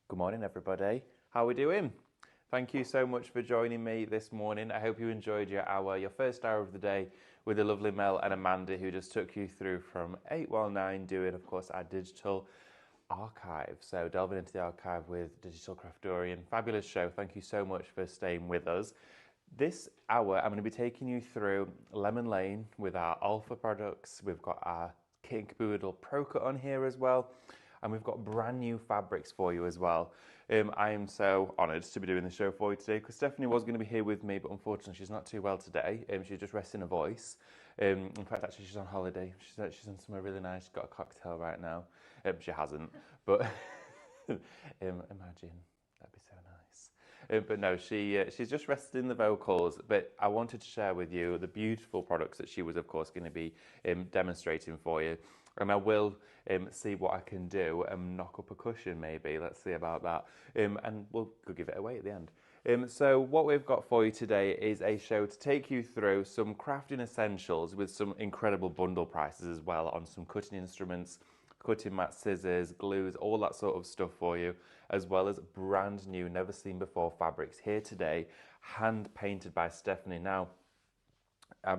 Good morning, everybody. How are we doing? Thank you so much for joining me this morning. I hope you enjoyed your first hour of the day with the lovely Mel and Amanda, who just took you through from 8 while 9, doing, of course, our digital archive. So delving into the archive with Digital Craftorian. Fabulous show. Thank you so much for staying with us. This hour, I'm going to be taking you through Lemon Lane with our Alpha products. We've got our King Boodle Pro Cut on here as well. And we've got brand new fabrics for you as well. I am so honoured to be doing the show for you today because Stephanie was going to be here with me, but unfortunately she's not too well today. She's just resting her voice. In fact, actually, she's on holiday. She's in somewhere really nice. She's got a cocktail right now. She hasn't, but imagine that'd be so nice. But no, she's just resting the vocals. But I wanted to share with you the beautiful products that she was, of course, going to be demonstrating for you. And I will see what I can do and knock up a cushion maybe. Let's see about that. And we'll give it away at the end. So what we've got for you today is a show to take you through some crafting essentials with some incredible bundle prices as well on some cutting instruments, cutting mat, scissors, glues, all that sort of stuff for you, as well as brand new, never seen before fabrics here today, hand painted by Stephanie. Now,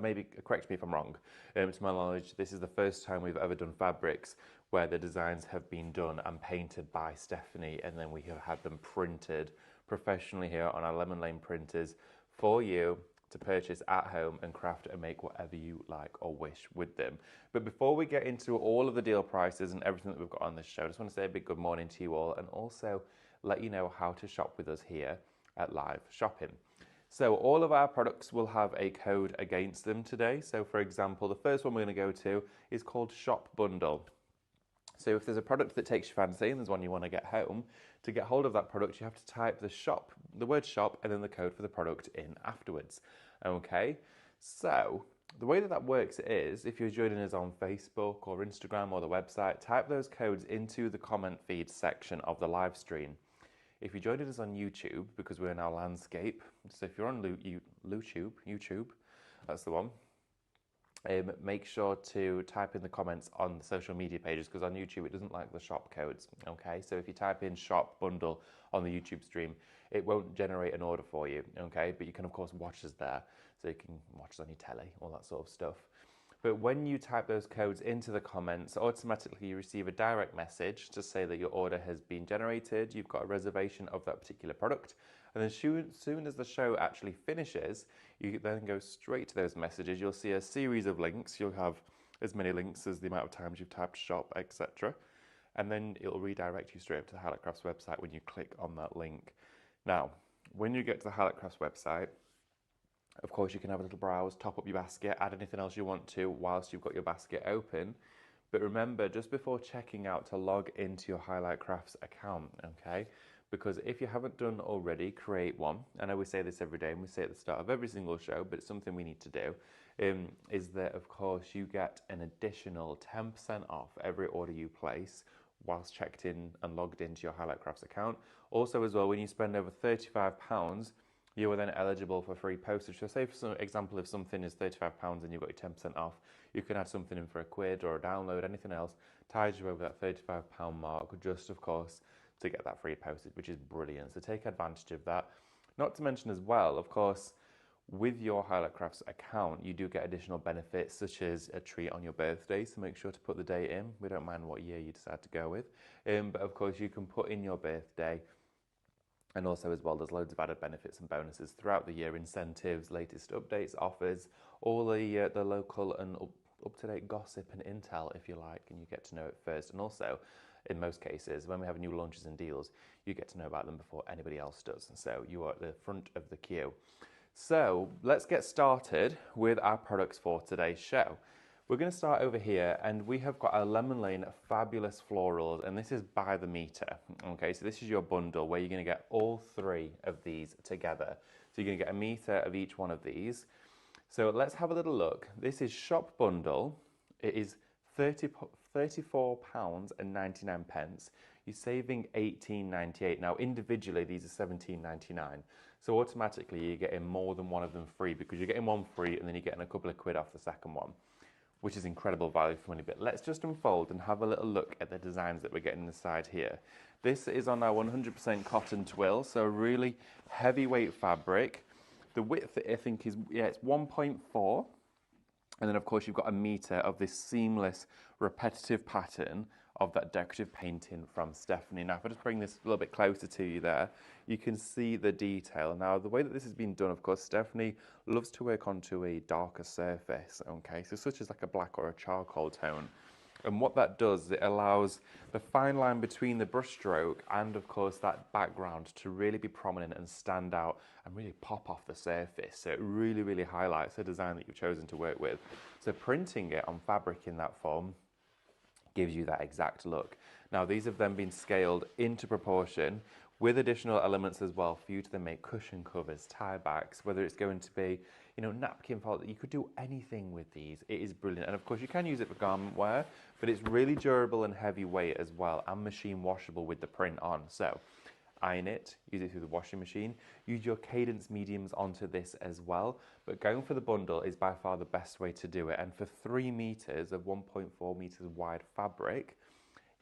maybe correct me if I'm wrong. To my knowledge, this is the first time we've ever done fabrics where the designs have been done and painted by Stephanie, and then we have had them printed professionally here on our Lemon Lane printers for you to purchase at home and craft and make whatever you like or wish with them. But before we get into all of the deal prices and everything that we've got on this show, I just want to say a big good morning to you all and also let you know how to shop with us here at Live Shopping. So all of our products will have a code against them today. So for example, the first one we're going to go to is called Shop Bundle. So if there's a product that takes your fancy and there's one you want to get home, to get hold of that product, you have to type the word shop, and then the code for the product in afterwards. Okay, so the way that works is if you're joining us on Facebook or Instagram or the website, type those codes into the comment feed section of the live stream. If you joined us on YouTube, because we're in our landscape, so if you're on YouTube, that's the one, make sure to type in the comments on the social media pages, because on YouTube it doesn't like the shop codes, okay? So if you type in shop bundle on the YouTube stream, it won't generate an order for you, okay? But you can of course watch us there, so you can watch us on your telly, all that sort of stuff. But when you type those codes into the comments, automatically you receive a direct message to say that your order has been generated, you've got a reservation of that particular product, and then soon as the show actually finishes, you then go straight to those messages. You'll see a series of links. You'll have as many links as the amount of times you've typed shop, etc. And then it'll redirect you straight up to the Highlight Crafts website when you click on that link. Now, when you get to the Highlight Crafts website, of course, you can have a little browse, top up your basket, add anything else you want to whilst you've got your basket open. But remember, just before checking out, to log into your Highlight Crafts account, okay? Because if you haven't done already, create one. I know we say this every day and we say it at the start of every single show, but it's something we need to do, is that, of course, you get an additional 10% off every order you place whilst checked in and logged into your Highlight Crafts account. Also, as well, when you spend over £35, you are then eligible for free postage. So say for example, if something is £35 and you've got your 10% off, you can add something in for a quid or a download, anything else, ties you over that £35 mark, just of course, to get that free postage, which is brilliant. So take advantage of that. Not to mention as well, of course, with your Highlight Crafts account, you do get additional benefits such as a treat on your birthday, so make sure to put the date in. We don't mind what year you decide to go with. But of course, you can put in your birthday. And also as well, there's loads of added benefits and bonuses throughout the year, incentives, latest updates, offers, all the local and up-to-date gossip and intel, if you like, and you get to know it first. And also, in most cases, when we have new launches and deals, you get to know about them before anybody else does. And so you are at the front of the queue. So let's get started with our products for today's show. We're going to start over here, and we have got our Lemon Lane Fabulous Florals, and this is by the meter. Okay, so this is your bundle where you're going to get all three of these together. So you're going to get a meter of each one of these. So let's have a little look. This is Shop Bundle. It is £34.99. You're saving £18.98. Now, individually, these are £17.99. So automatically, you're getting more than one of them free because you're getting one free and then you're getting a couple of quid off the second one. which is incredible value for money. But let's just unfold and have a little look at the designs that we're getting inside here. This is on our 100% cotton twill, so a really heavyweight fabric. The width, I think, is, yeah, it's 1.4. And then, of course, you've got a metre of this seamless, repetitive pattern of that decorative painting from Stephanie. Now, if I just bring this a little bit closer to you there, you can see the detail. Now, the way that this has been done, of course, Stephanie loves to work onto a darker surface, okay? So such as like a black or a charcoal tone. And what that does, it allows the fine line between the brushstroke and, of course, that background to really be prominent and stand out and really pop off the surface. So it really, really highlights the design that you've chosen to work with. So printing it on fabric in that form gives you that exact look. Now, these have then been scaled into proportion with additional elements as well for you to then make cushion covers, tie backs, whether it's going to be, you know, napkin fold. You could do anything with these. It is brilliant. And of course you can use it for garment wear, but it's really durable and heavyweight as well, and machine washable with the print on. So iron it, use it through the washing machine, use your cadence mediums onto this as well. But going for the bundle is by far the best way to do it. And for 3 meters of 1.4 meters wide fabric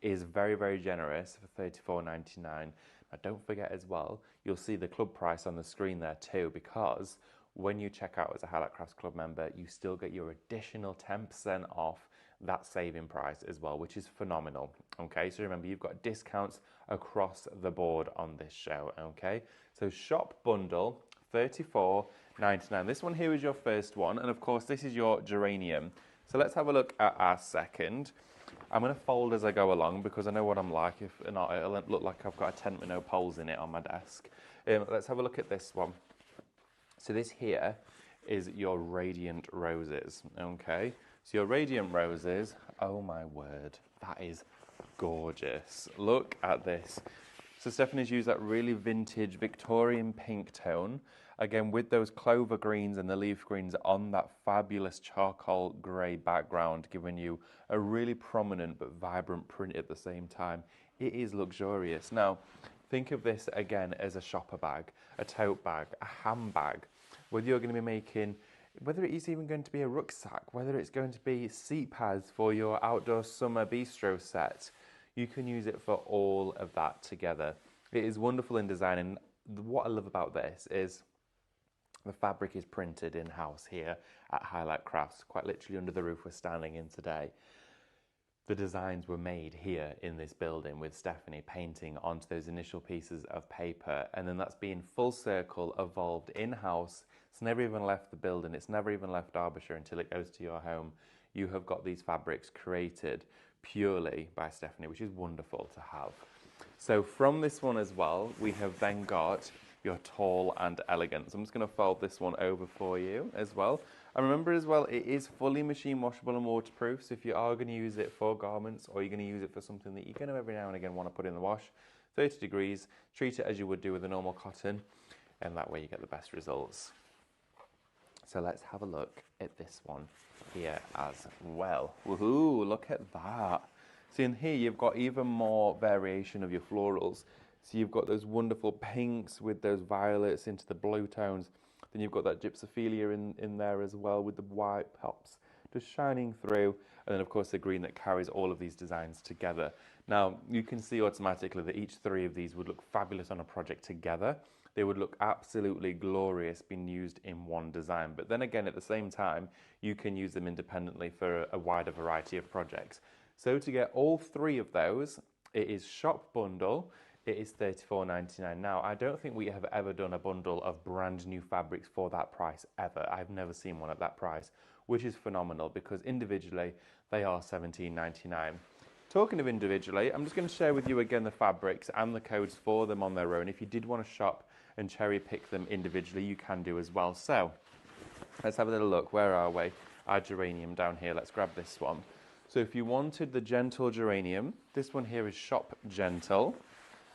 is very, very generous for $34.99. Now don't forget as well, you'll see the club price on the screen there too, because when you check out as a Highlight Crafts Club member, you still get your additional 10% off that saving price as well, which is phenomenal. Okay, so remember, you've got discounts across the board on this show. Okay, so shop bundle $34.99. This one here is your first one, and of course this is your geranium. So let's have a look at our second. I'm going to fold as I go along because I know what I'm like. If not, it'll look like I've got a tent with no poles in it on my desk. Let's have a look at this one. So this here is your radiant roses, okay? So your radiant roses, oh my word, that is gorgeous. Look at this. So Stephanie's used that really vintage Victorian pink tone, again with those clover greens and the leaf greens on that fabulous charcoal grey background, giving you a really prominent but vibrant print at the same time. It is luxurious. Now, think of this again as a shopper bag, a tote bag, a handbag, whether you're going to be making, whether it is even going to be a rucksack, whether it's going to be seat pads for your outdoor summer bistro set, you can use it for all of that together. It is wonderful in design, and what I love about this is the fabric is printed in-house here at Highlight Crafts, quite literally under the roof we're standing in today. The designs were made here in this building with Stephanie painting onto those initial pieces of paper, and then that's been full circle evolved in-house. It's never even left the building, it's never even left Derbyshire until it goes to your home. You have got these fabrics created purely by Stephanie, which is wonderful to have. So from this one as well, we have then got your tall and elegant. So I'm just going to fold this one over for you as well. And remember as well, it is fully machine washable and waterproof. So if you are going to use it for garments, or you're going to use it for something that you're going to every now and again want to put in the wash, 30 degrees, treat it as you would do with a normal cotton, and that way you get the best results. So let's have a look at this one here as well. Woohoo, look at that. See, in here you've got even more variation of your florals. So you've got those wonderful pinks with those violets into the blue tones. Then you've got that gypsophilia in there as well with the white pops just shining through. And then of course the green that carries all of these designs together. Now you can see automatically that each 3 of these would look fabulous on a project together. They would look absolutely glorious being used in one design. But then again, at the same time, you can use them independently for a wider variety of projects. So to get all 3 of those, it is shop bundle. It is $34.99. Now, I don't think we have ever done a bundle of brand new fabrics for that price ever. I've never seen one at that price, which is phenomenal because individually they are $17.99. Talking of individually, I'm just going to share with you again the fabrics and the codes for them on their own. If you did want to shop and cherry pick them individually, you can do as well. So let's have a little look. Where are we? Our geranium down here. Let's grab this one. So if you wanted the gentle geranium, this one here is shop gentle,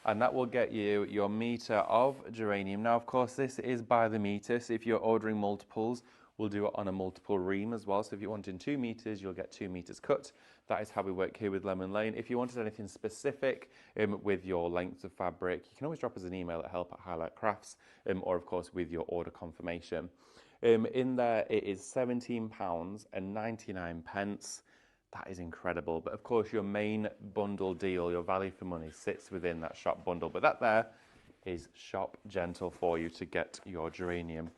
and that will get you your meter of geranium. Now, of course, this is by the meter. So if you're ordering multiples, we'll do it on a multiple ream as well. So if you wanted 2 meters, you'll get 2 meters cut. That is how we work here with Lemon Lane. If you wanted anything specific with your lengths of fabric, you can always drop us an email at help@highlightcrafts, or of course with your order confirmation. In there, it is £17.99. That is incredible. But of course, your main bundle deal, your value for money, sits within that shop bundle. But that there is shop gentle for you to get your geranium.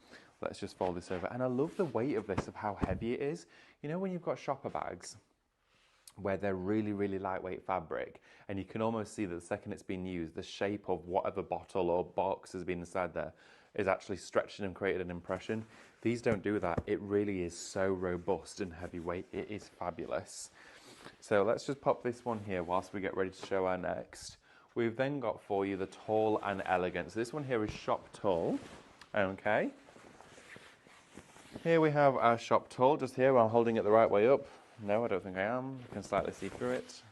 Let's just fold this over. And I love the weight of this, of how heavy it is. You know, when you've got shopper bags where they're really, really lightweight fabric, and you can almost see that the second it's been used, the shape of whatever bottle or box has been inside there is actually stretched and created an impression. These don't do that. It really is so robust and heavyweight. It is fabulous. So let's just pop this one here whilst we get ready to show our next. We've then got for you the tall and elegant. So this one here is shop tall. Okay. Here we have our shop tall, just here. I'm holding it the right way up. No, I don't think I am. You can slightly see through it.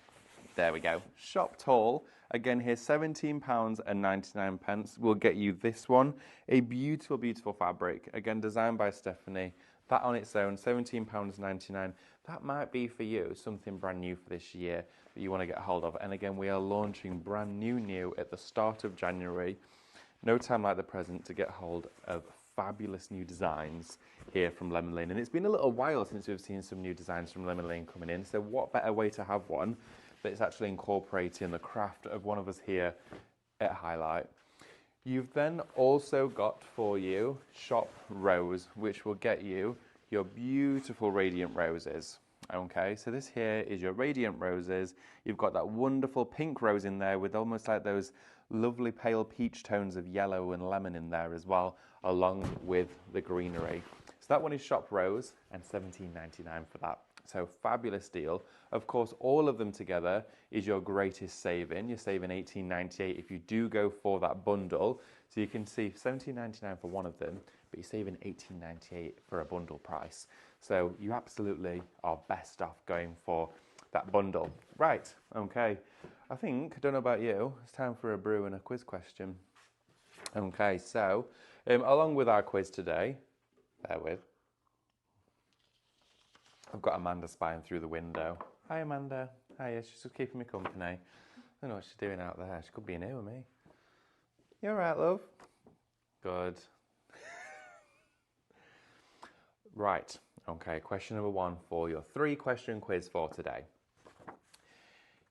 There we go. Shop tall. Again here, £17.99. We'll get you this one. A beautiful, beautiful fabric. Again, designed by Stephanie. That on its own, £17.99. That might be for you, something brand new for this year that you want to get a hold of. And again, we are launching brand new at the start of January. No time like the present to get hold of fabulous new designs here from Lemon Lane. And it's been a little while since we've seen some new designs from Lemon Lane coming in. So what better way to have one that's actually incorporating the craft of one of us here at Highlight. You've then also got for you Shop Rose, which will get you your beautiful radiant roses. Okay, so this here is your radiant roses. You've got that wonderful pink rose in there with almost like those lovely pale peach tones of yellow and lemon in there as well, along with the greenery. So that one is Shop Rose and £17.99 for that. So fabulous deal. Of course, all of them together is your greatest saving. You're saving £18.98 if you do go for that bundle. So you can see £17.99 for one of them, but you're saving £18.98 for a bundle price. So you absolutely are best off going for that bundle. Right, okay. I don't know about you, it's time for a brew and a quiz question. Okay, so along with our quiz today, I've got Amanda spying through the window. Hi, Amanda. Hiya, she's just keeping me company. I don't know what she's doing out there. She could be in here with me. You all right, love? Good. Right. Okay, question number one for your 3-question quiz for today.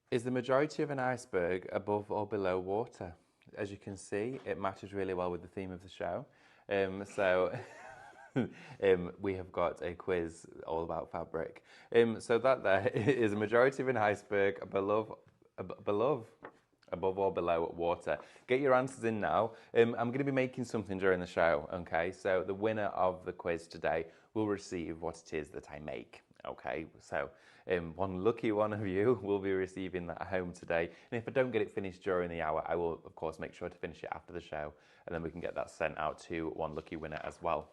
Is the majority of an iceberg above or below water? As you can see, it matches really well with the theme of the show. We have got a quiz all about fabric. So that there is a majority of an iceberg above or below water. Get your answers in now. I'm going to be making something during the show, okay? So the winner of the quiz today will receive what it is that I make, okay? So one lucky one of you will be receiving that at home today. And if I don't get it finished during the hour, I will, of course, make sure to finish it after the show, and then we can get that sent out to one lucky winner as well.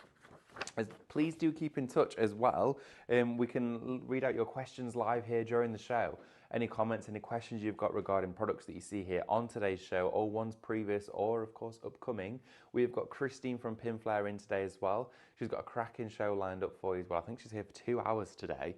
Please do keep in touch as well. We can read out your questions live here during the show. Any comments, any questions you've got regarding products that you see here on today's show, or ones previous, or of course upcoming. We've got Christine from Pinflare in today as well. She's got a cracking show lined up for you as well. I think she's here for 2 hours today.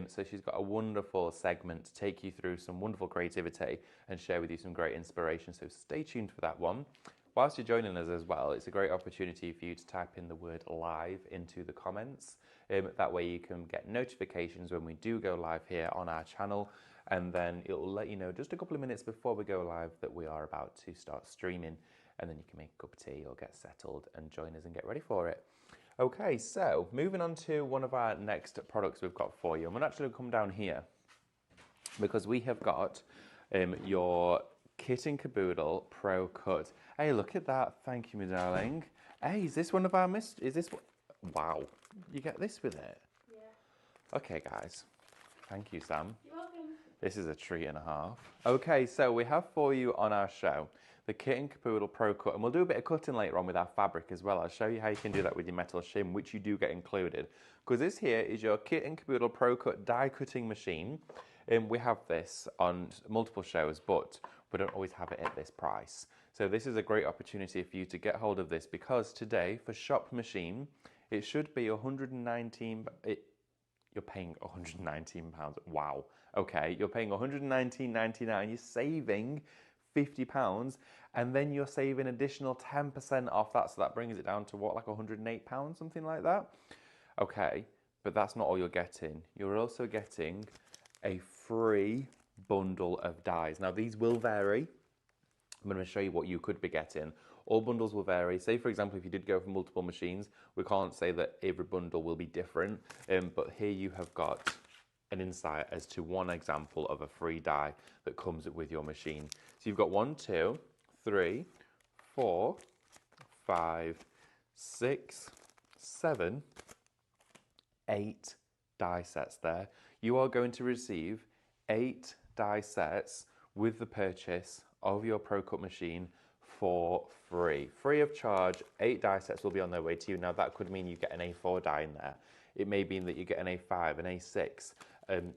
So she's got a wonderful segment to take you through some wonderful creativity and share with you some great inspiration. So stay tuned for that one. Whilst you're joining us as well, it's a great opportunity for you to type in the word live into the comments. That way you can get notifications when we do go live here on our channel, and then it will let you know just a couple of minutes before we go live that we are about to start streaming, and then you can make a cup of tea or get settled and join us and get ready for it. Okay, so moving on to one of our next products we've got for you. I'm going to actually come down here because we have got your Kit and Caboodle Pro Cut. Hey, look at that. Thank you, my darling. Hey, is this one of our wow, you get this with it? Yeah. Okay, guys. Thank you, Sam. You're welcome. This is a treat and a half. Okay, so we have for you on our show the Kit and Caboodle Pro Cut, and we'll do a bit of cutting later on with our fabric as well. I'll show you how you can do that with your metal shim, which you do get included. Because this here is your Kit and Caboodle Pro Cut die cutting machine. We have this on multiple shows, but we don't always have it at this price. So this is a great opportunity for you to get hold of this, because today for shop machine, it should be £119. You're paying £119. Wow. Okay, you're paying £119.99. You're saving £50, and then you're saving additional 10% off that, so that brings it down to what, like £108, something like that? Okay, but that's not all you're getting. You're also getting a free bundle of dies. Now these will vary. I'm going to show you what you could be getting. All bundles will vary. Say, for example, if you did go for multiple machines, we can't say that every bundle will be different, but here you have got an insight as to one example of a free die that comes with your machine. So you've got 1, 2, 3, 4, 5, 6, 7, 8 die sets there. You are going to receive 8 die sets with the purchase of your Pro Cut machine for free. Free of charge, 8 die sets will be on their way to you. Now that could mean you get an A4 die in there. It may mean that you get an A5, an A6.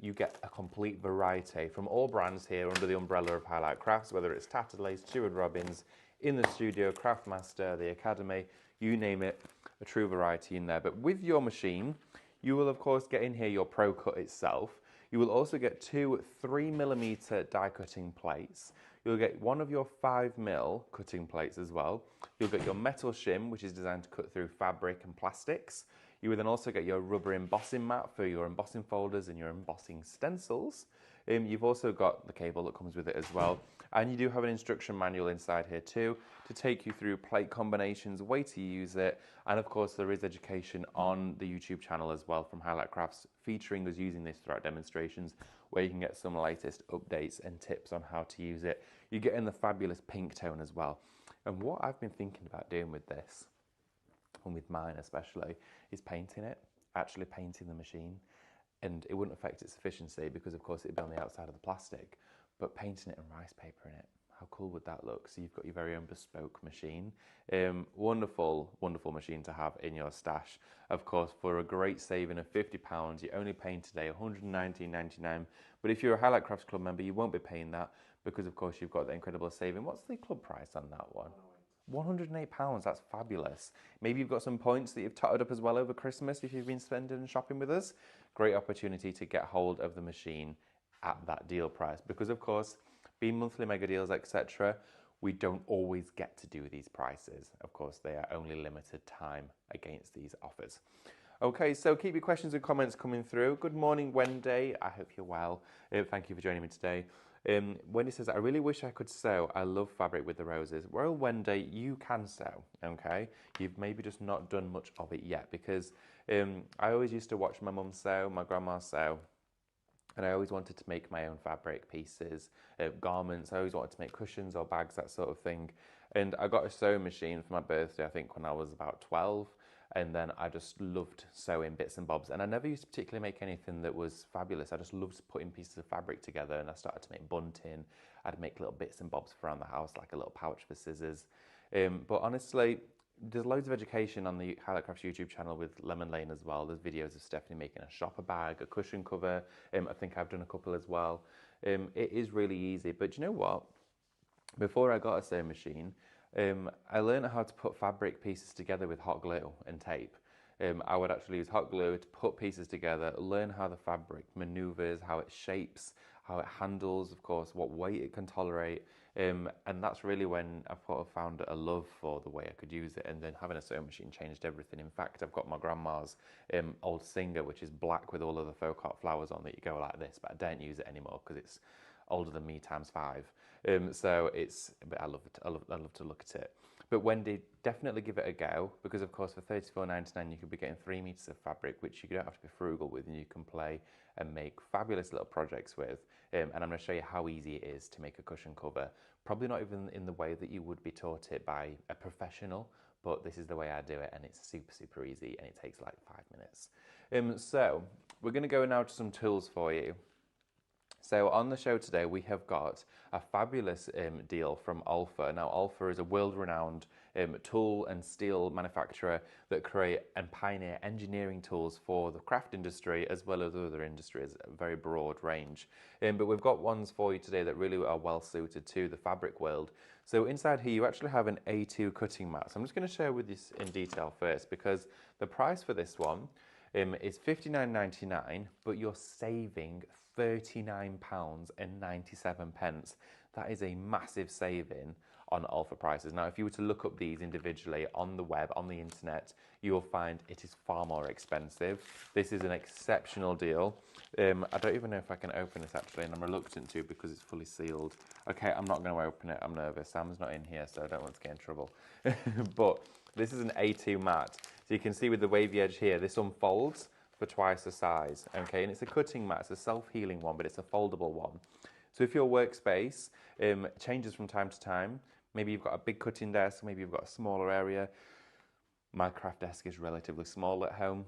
You get a complete variety from all brands here under the umbrella of Highlight Crafts, whether it's Tattered Lace, Stewart Robbins, In the Studio, Craftmaster, the Academy, you name it, a true variety in there. But with your machine, you will of course get in here your Pro Cut itself. You will also get 2 3mm die cutting plates. You'll get one of your 5mm cutting plates as well. You'll get your metal shim, which is designed to cut through fabric and plastics. You will then also get your rubber embossing mat for your embossing folders and your embossing stencils. You've also got the cable that comes with it as well. And you do have an instruction manual inside here too, to take you through plate combinations, way to use it. And of course there is education on the YouTube channel as well from Highlight Crafts, featuring us using this throughout demonstrations, where you can get some latest updates and tips on how to use it. You get in the fabulous pink tone as well. And what I've been thinking about doing with this, and with mine especially, is painting it, actually painting the machine. And it wouldn't affect its efficiency because of course it'd be on the outside of the plastic, but painting it and rice paper in it, how cool would that look? So you've got your very own bespoke machine. Wonderful, wonderful machine to have in your stash. Of course, for a great saving of £50, you only paying today £119.99. But if you're a Highlight Crafts Club member, you won't be paying that because of course you've got the incredible saving. What's the club price on that one? £108, that's fabulous. Maybe you've got some points that you've totted up as well over Christmas if you've been spending and shopping with us. Great opportunity to get hold of the machine at that deal price, because of course, being monthly mega deals, etc., we don't always get to do these prices. Of course, they are only limited time against these offers. Okay, so keep your questions and comments coming through. Good morning, Wendy. I hope you're well. Thank you for joining me today. Wendy says, I really wish I could sew. I love fabric with the roses. Well, Wendy, you can sew, okay? You've maybe just not done much of it yet, because I always used to watch my mum sew, my grandma sew, and I always wanted to make my own fabric pieces, garments. I always wanted to make cushions or bags, that sort of thing. And I got a sewing machine for my birthday, I think when I was about 12. And then I just loved sewing bits and bobs. And I never used to particularly make anything that was fabulous. I just loved putting pieces of fabric together, and I started to make bunting. I'd make little bits and bobs around the house, like a little pouch for scissors. But honestly, there's loads of education on the Highlight Crafts YouTube channel with Lemon Lane as well. There's videos of Stephanie making a shopper bag, a cushion cover. I think I've done a couple as well. It is really easy. But you know what? Before I got a sewing machine, I learned how to put fabric pieces together with hot glue and tape. I would actually use hot glue to put pieces together, learn how the fabric maneuvers, how it shapes, how it handles, of course, what weight it can tolerate. And that's really when I've sort of found a love for the way I could use it. And then having a sewing machine changed everything. In fact, I've got my grandma's old Singer, which is black with all of the faux cut flowers on that you go like this, but I don't use it anymore because it's older than me times 5. So it's, but I love to look at it. But Wendy, definitely give it a go, because of course for £34.99 you could be getting 3 meters of fabric, which you don't have to be frugal with, and you can play and make fabulous little projects with. And I'm going to show you how easy it is to make a cushion cover. Probably not even in the way that you would be taught it by a professional, but this is the way I do it, and it's super, super easy, and it takes like 5 minutes. So we're going to go now to some tools for you. So on the show today, we have got a fabulous deal from Alpha. Now, Alpha is a world-renowned tool and steel manufacturer that create and pioneer engineering tools for the craft industry as well as other industries, a very broad range. But we've got ones for you today that really are well suited to the fabric world. So inside here, you actually have an A2 cutting mat. So I'm just going to share with you in detail first, because the price for this one is $59.99, but you're saving £39.97. That is a massive saving on Alpha prices. Now, if you were to look up these individually on the web, on the internet, you will find it is far more expensive. This is an exceptional deal. I don't even know if I can open this actually, and I'm reluctant to because it's fully sealed. Okay, I'm not going to open it. I'm nervous. Sam's not in here, so I don't want to get in trouble. But this is an A2 mat. So you can see with the wavy edge here, this unfolds for twice the size. Okay, and it's a cutting mat. It's a self-healing one, but it's a foldable one. So if your workspace changes from time to time, maybe you've got a big cutting desk, maybe you've got a smaller area. My craft desk is relatively small at home.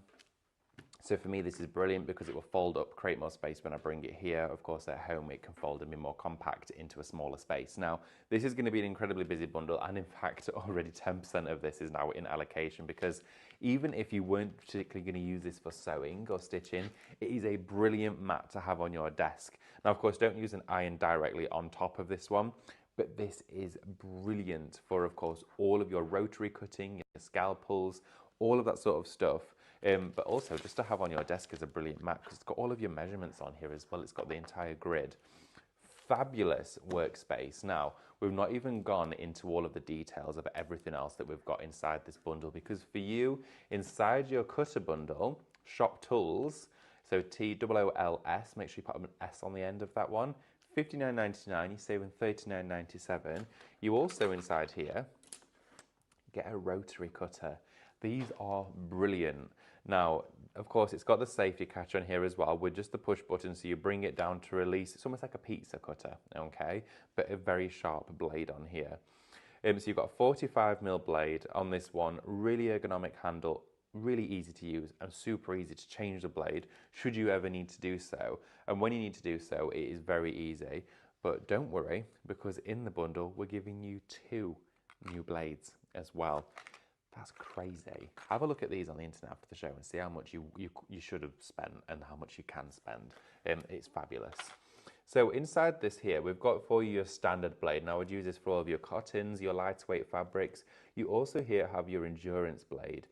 So for me, this is brilliant because it will fold up, create more space when I bring it here. Of course, at home, it can fold and be more compact into a smaller space. Now, this is going to be an incredibly busy bundle. And in fact, already 10% of this is now in allocation because even if you weren't particularly going to use this for sewing or stitching, it is a brilliant mat to have on your desk. Now, of course, don't use an iron directly on top of this one. But this is brilliant for, of course, all of your rotary cutting, your scalpels, all of that sort of stuff. But also just to have on your desk is a brilliant mat because it's got all of your measurements on here as well. It's got the entire grid. Fabulous workspace. Now, we've not even gone into all of the details of everything else that we've got inside this bundle because for you, inside your cutter bundle, shop tools, so TOOLS, make sure you put an S on the end of that one, $59.99, you're saving $39.97. You also inside here get a rotary cutter. These are brilliant. Now, of course, it's got the safety catch on here as well with just the push button, so you bring it down to release. It's almost like a pizza cutter, okay? But a very sharp blade on here. So you've got a 45mm blade on this one, really ergonomic handle, really easy to use and super easy to change the blade should you ever need to do so. And when you need to do so, it is very easy. But don't worry, because in the bundle, we're giving you 2 new blades as well. That's crazy. Have a look at these on the internet after the show and see how much you should have spent and how much you can spend. It's fabulous. So inside this here, we've got for you your standard blade. Now I would use this for all of your cottons, your lightweight fabrics. You also here have your endurance blade.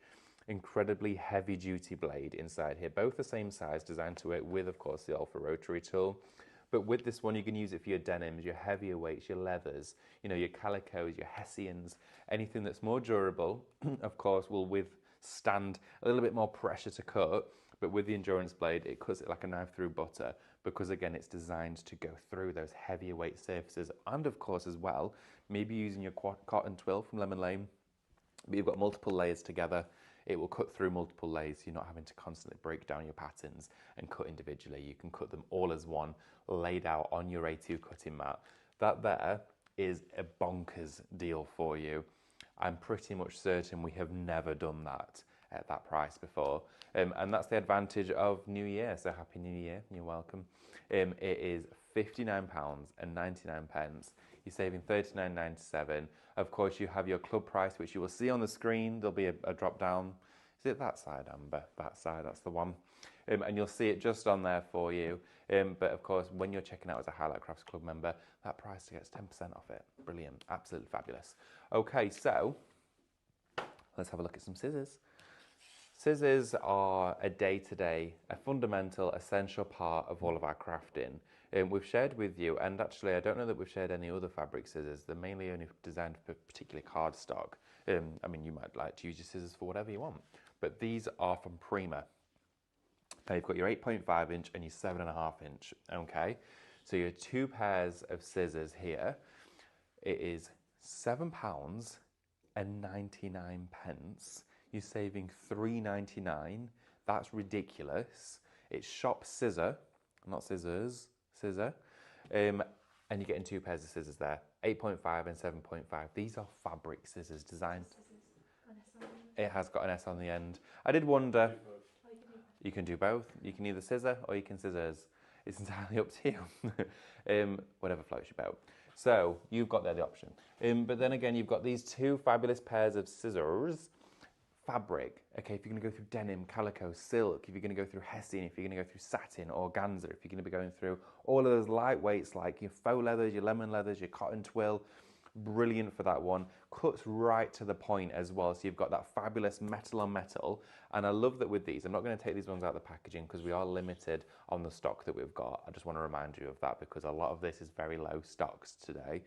Incredibly heavy duty blade inside here. Both the same size, designed to work with, of course, the Alpha rotary tool. But with this one, you can use it for your denims, your heavier weights, your leathers, you know, your calicos, your hessians, anything that's more durable, of course, will withstand a little bit more pressure to cut. But with the endurance blade, it cuts it like a knife through butter because, again, it's designed to go through those heavier weight surfaces. And, of course, as well, maybe using your cotton twill from Lemon Lane, but you've got multiple layers together. It will cut through multiple layers. You're not having to constantly break down your patterns and cut individually. You can cut them all as one, laid out on your A2 cutting mat. That there is a bonkers deal for you. I'm pretty much certain we have never done that at that price before. And that's the advantage of New Year. So Happy New Year, you're welcome. It is £59.99. You're saving $39.97. Of course, you have your club price, which you will see on the screen. There'll be a drop down. Is it that side, Amber? That side, that's the one. And you'll see it just on there for you. But of course, when you're checking out as a Highlight Crafts Club member, that price gets 10% off it. Brilliant, absolutely fabulous. Okay, so let's have a look at some scissors. Scissors are a day-to-day, a fundamental, essential part of all of our crafting. We've shared with you, and actually I don't know that we've shared any other fabric scissors. They're mainly only designed for particularly cardstock. I mean, you might like to use your scissors for whatever you want, but these are from Prima. Now you've got your 8.5 inch and your 7.5 inch, okay? So your 2 pairs of scissors here, it is £7.99. You're saving $3.99. That's ridiculous. It's shop scissor, not scissors, scissor. And you're getting 2 pairs of scissors there, 8.5 and 7.5. These are fabric scissors designed. It has got an S on the end. I did wonder. You can do both. You can either scissor or you can scissors. It's entirely up to you. Whatever floats your boat. So you've got there the option. But then again, you've got these 2 fabulous pairs of scissors. Fabric, okay, if you're going to go through denim, calico, silk, if you're going to go through hessian, if you're going to go through satin, organza, if you're going to be going through all of those lightweights like your faux leathers, your lemon leathers, your cotton twill, Brilliant for that one. Cuts right to the point as well, so you've got that fabulous metal on metal. And I love that with these, I'm not going to take these ones out of the packaging because we are limited on the stock that we've got. I just want to remind you of that because a lot of this is very low stocks today.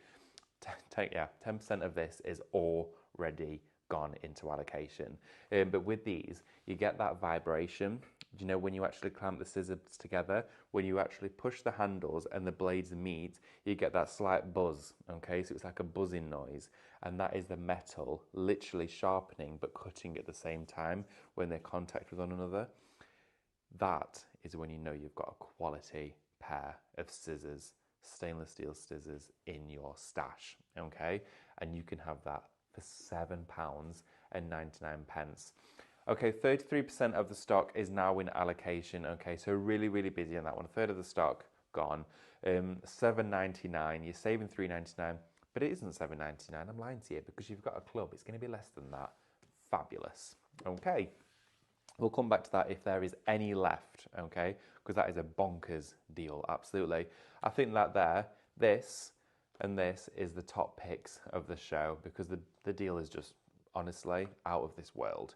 10% of this is already gone into allocation. But with these, you get that vibration. You know, when you actually clamp the scissors together, when you actually push the handles and the blades meet, you get that slight buzz, okay? So it's like a buzzing noise, and that is the metal literally sharpening but cutting at the same time when they contact with one another. That is when you know you've got a quality pair of scissors, stainless steel scissors in your stash, okay? And you can have that for £7.99. Okay, 33% of the stock is now in allocation, okay? So really, really busy on that one. A third of the stock gone. $7.99, you're saving $3.99, but it isn't $7.99, I'm lying to you, because you've got a club, it's gonna be less than that. Fabulous, okay? We'll come back to that if there is any left, okay? Because that is a bonkers deal, absolutely. I think that this and this is the top picks of the show because the deal is just, honestly, out of this world.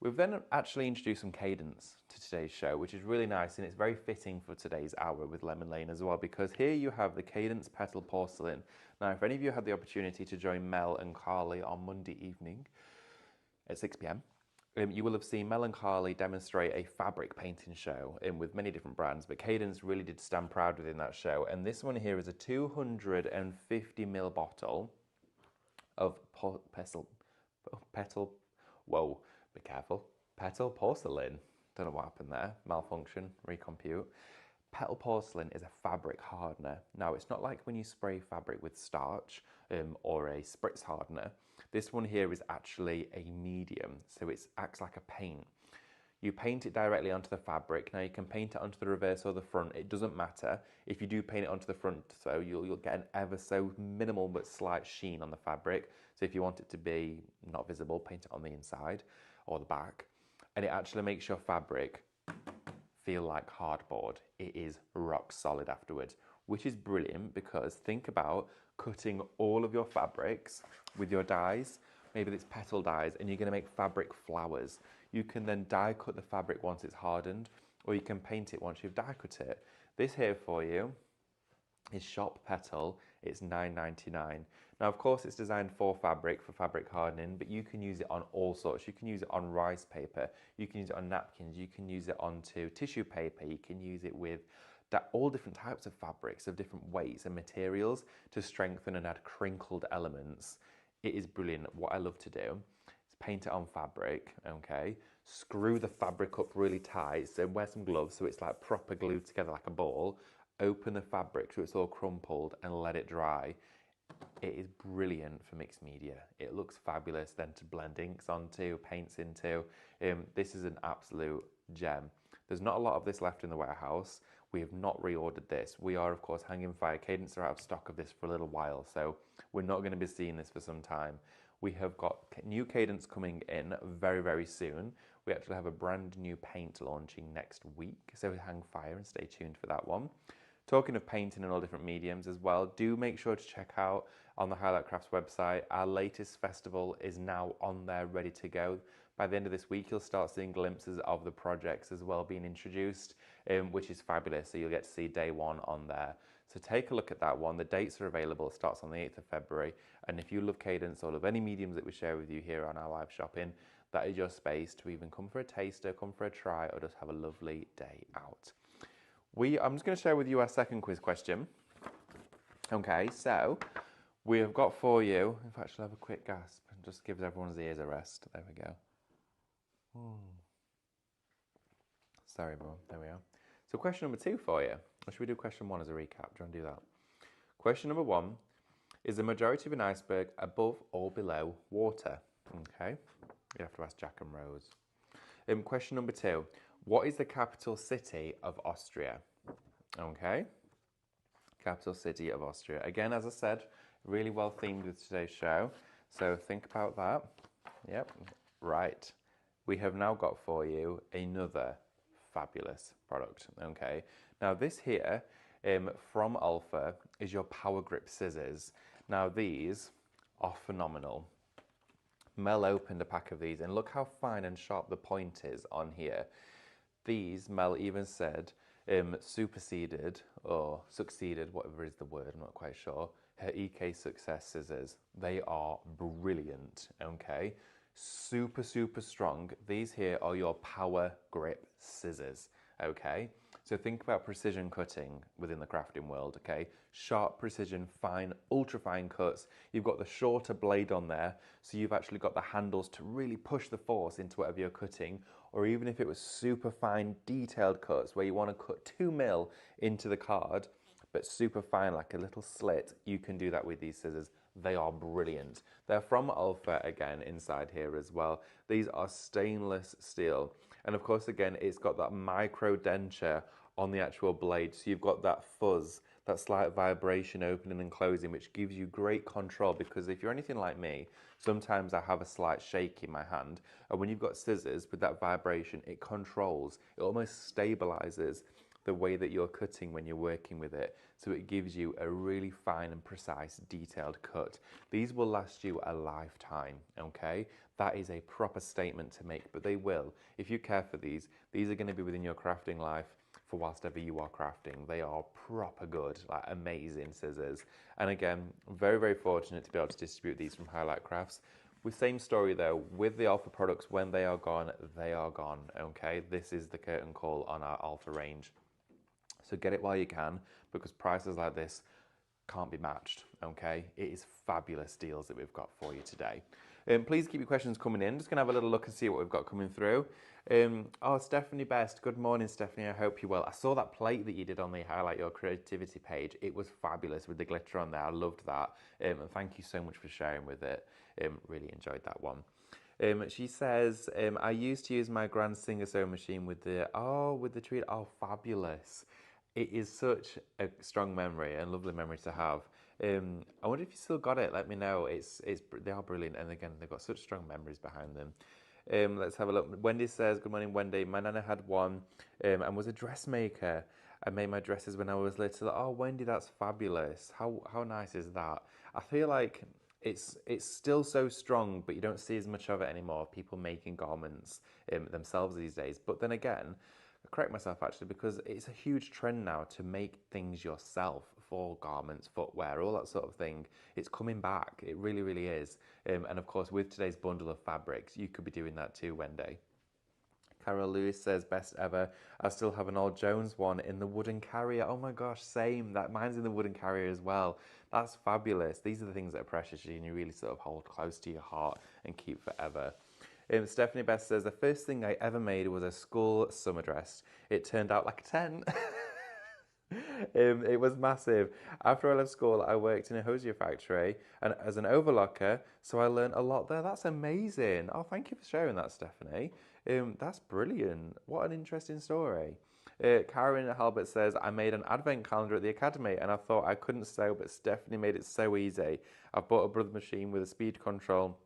We've then actually introduced some cadence to today's show, which is really nice, and it's very fitting for today's hour with Lemon Lane as well, because here you have the Cadence Petal Porcelain. Now, if any of you had the opportunity to join Mel and Carly on Monday evening at 6 p.m, you will have seen Mel and Carly demonstrate a fabric painting show with many different brands, but Cadence really did stand proud within that show. And this one here is a 250ml bottle of petal, whoa, be careful, petal porcelain. Don't know what happened there, malfunction, recompute. Petal porcelain is a fabric hardener. Now, it's not like when you spray fabric with starch or a spritz hardener. This one here is actually a medium, so it acts like a paint. You paint it directly onto the fabric. Now, you can paint it onto the reverse or the front. It doesn't matter. If you do paint it onto the front, so you'll get an ever so minimal but slight sheen on the fabric. So if you want it to be not visible, paint it on the inside or the back. And it actually makes your fabric feel like cardboard. It is rock solid afterwards, which is brilliant because think about cutting all of your fabrics with your dies, maybe it's petal dies, and you're going to make fabric flowers. You can then die cut the fabric once it's hardened, or you can paint it once you've die cut it. This here for you is Shop Petal. It's $9.99. Now, of course, it's designed for fabric hardening, but you can use it on all sorts. You can use it on rice paper, you can use it on napkins, you can use it onto tissue paper, you can use it with all different types of fabrics of different weights and materials to strengthen and add crinkled elements. It is brilliant. What I love to do is paint it on fabric, okay? Screw the fabric up really tight, so wear some gloves so it's like proper glued together like a ball. Open the fabric so it's all crumpled and let it dry. It is brilliant for mixed media. It looks fabulous then to blend inks onto, paints into. This is an absolute gem. There's not a lot of this left in the warehouse. We have not reordered this. We are, of course, hanging fire. Cadence are out of stock of this for a little while, so we're not going to be seeing this for some time. We have got new Cadence coming in very, very soon. We actually have a brand new paint launching next week, so hang fire and stay tuned for that one. Talking of painting in all different mediums as well, do make sure to check out on the Highlight Crafts website. Our latest festival is now on there, ready to go. By the end of this week, you'll start seeing glimpses of the projects as well being introduced, which is fabulous. So you'll get to see day one on there. So take a look at that one. The dates are available. It starts on the 8th of February. And if you love Cadence or love any mediums that we share with you here on our live shopping, that is your space to even come for a taster, come for a try, or just have a lovely day out. I'm just going to share with you our second quiz question. Okay, so we have got for you, in fact, I'll have a quick gasp and just gives everyone's ears a rest. There we go. Sorry, everyone. There we are. So question number 2 for you. Or should we do question 1 as a recap? Do you want to do that? Question number 1. Is the majority of an iceberg above or below water? Okay. You have to ask Jack and Rose. Question number 2. What is the capital city of Austria? Okay. Capital city of Austria. Again, as I said, really well themed with today's show. So think about that. Yep. Right. We have now got for you another fabulous product. Okay. Now this here from Alpha is your Power Grip scissors. Now these are phenomenal. Mel opened a pack of these and look how fine and sharp the point is on here. These, Mel even said, superseded or succeeded, whatever is the word, I'm not quite sure, her EK Success scissors. They are brilliant, okay? Super, super strong. These here are your power grip scissors, okay? So think about precision cutting within the crafting world, okay? Sharp precision, fine, ultra fine cuts. You've got the shorter blade on there, so you've actually got the handles to really push the force into whatever you're cutting. Or even if it was super fine, detailed cuts where you want to cut 2 mil into the card, but super fine, like a little slit, you can do that with these scissors. They are brilliant. They're from Alpha again inside here as well. These are stainless steel. And of course, again, it's got that micro denture on the actual blade. So you've got that fuzz, that slight vibration opening and closing, which gives you great control, because if you're anything like me, sometimes I have a slight shake in my hand. And when you've got scissors with that vibration, it controls, it almost stabilizes the way that you're cutting when you're working with it. So it gives you a really fine and precise, detailed cut. These will last you a lifetime, okay? That is a proper statement to make, but they will. If you care for these are going to be within your crafting life for whilst ever you are crafting. They are proper good, like amazing scissors. And again, very, very fortunate to be able to distribute these from Highlight Crafts. With same story though, with the Alpha products, when they are gone, okay? This is the curtain call on our Alpha range. So get it while you can, because prices like this can't be matched, okay? It is fabulous deals that we've got for you today. Please keep your questions coming in. Just going to have a little look and see what we've got coming through. Oh, Stephanie Best. Good morning, Stephanie. I hope you're well. I saw that plate that you did on the Highlight Your Creativity page. It was fabulous with the glitter on there. I loved that. And thank you so much for sharing with it. Really enjoyed that one. She says, I used to use my grand singer sewing machine with the treat. Oh, fabulous. It is such a strong memory and lovely memory to have. I wonder if you still got it. Let me know. They are brilliant, and again, they've got such strong memories behind them. Let's have a look. Wendy says, "Good morning, Wendy. My nana had one, and was a dressmaker. I made my dresses when I was little." Oh, Wendy, that's fabulous. How nice is that? I feel like it's still so strong, but you don't see as much of it anymore. People making garments themselves these days. But then again, I correct myself actually, because it's a huge trend now to make things yourself for garments, footwear, all that sort of thing. It's coming back. It really, really is. And of course, with today's bundle of fabrics, you could be doing that too, Wendy. Carol Lewis says, best ever. I still have an old Jones one in the wooden carrier. Oh my gosh, same. Mine's in the wooden carrier as well. That's fabulous. These are the things that are precious and you really sort of hold close to your heart and keep forever. Stephanie Best says, the first thing I ever made was a school summer dress. It turned out like a 10. It was massive. After I left school, I worked in a hosier factory and as an overlocker, so I learned a lot there. That's amazing. Oh, thank you for sharing that, Stephanie. That's brilliant. What an interesting story. Karen Halbert says, I made an advent calendar at the academy and I thought I couldn't sew, but Stephanie made it so easy. I've bought a brother machine with a speed control.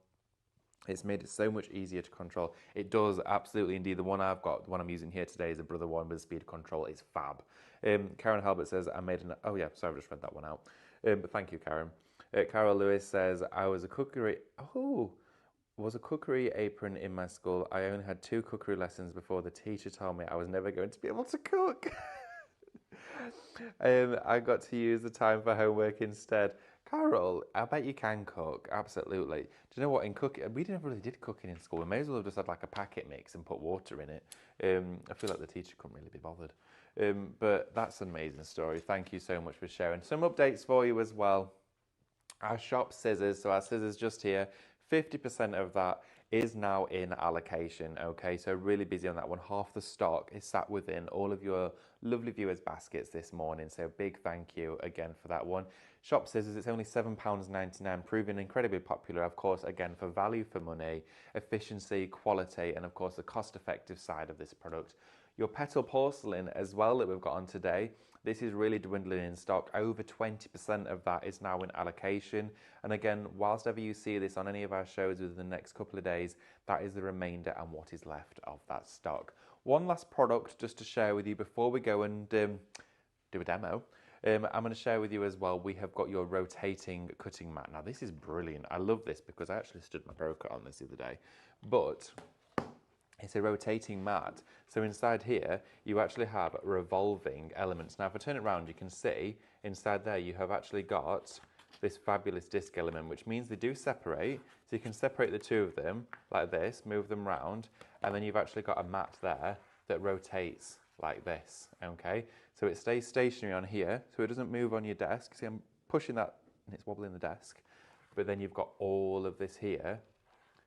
It's made it so much easier to control. It does, absolutely indeed. The one I've got, the one I'm using here today, is a brother one with speed control. It's fab. Karen Halbert says, I made an... Oh yeah, sorry, I've just read that one out. But thank you, Karen. Carol Lewis says, I was a cookery... Oh, was a cookery apron in my school. I only had 2 cookery lessons before the teacher told me I was never going to be able to cook. I got to use the time for homework instead. Carol, I bet you can cook, absolutely. Do you know what, in cooking, we never really did cooking in school. We may as well have just had like a packet mix and put water in it. I feel like the teacher couldn't really be bothered. But that's an amazing story. Thank you so much for sharing. Some updates for you as well. Our shop scissors, so our scissors just here, 50% of that is now in allocation, okay? So really busy on that one. Half the stock is sat within all of your lovely viewers' baskets this morning. So big thank you again for that one. Shop scissors, it's only £7.99, proving incredibly popular, of course, again, for value for money, efficiency, quality, and of course, the cost-effective side of this product. Your petal porcelain as well that we've got on today, this is really dwindling in stock. Over 20% of that is now in allocation. And again, whilst ever you see this on any of our shows within the next couple of days, that is the remainder and what is left of that stock. One last product just to share with you before we go and do a demo. I'm going to share with you as well, we have got your rotating cutting mat. Now this is brilliant. I love this because I actually stood my broker on this the other day. But it's a rotating mat. So inside here, you actually have revolving elements. Now if I turn it around, you can see inside there you have actually got this fabulous disc element, which means they do separate. So you can separate the two of them like this, move them round, and then you've actually got a mat there that rotates like this, okay? So it stays stationary on here, so it doesn't move on your desk. See, I'm pushing that and it's wobbling the desk. But then you've got all of this here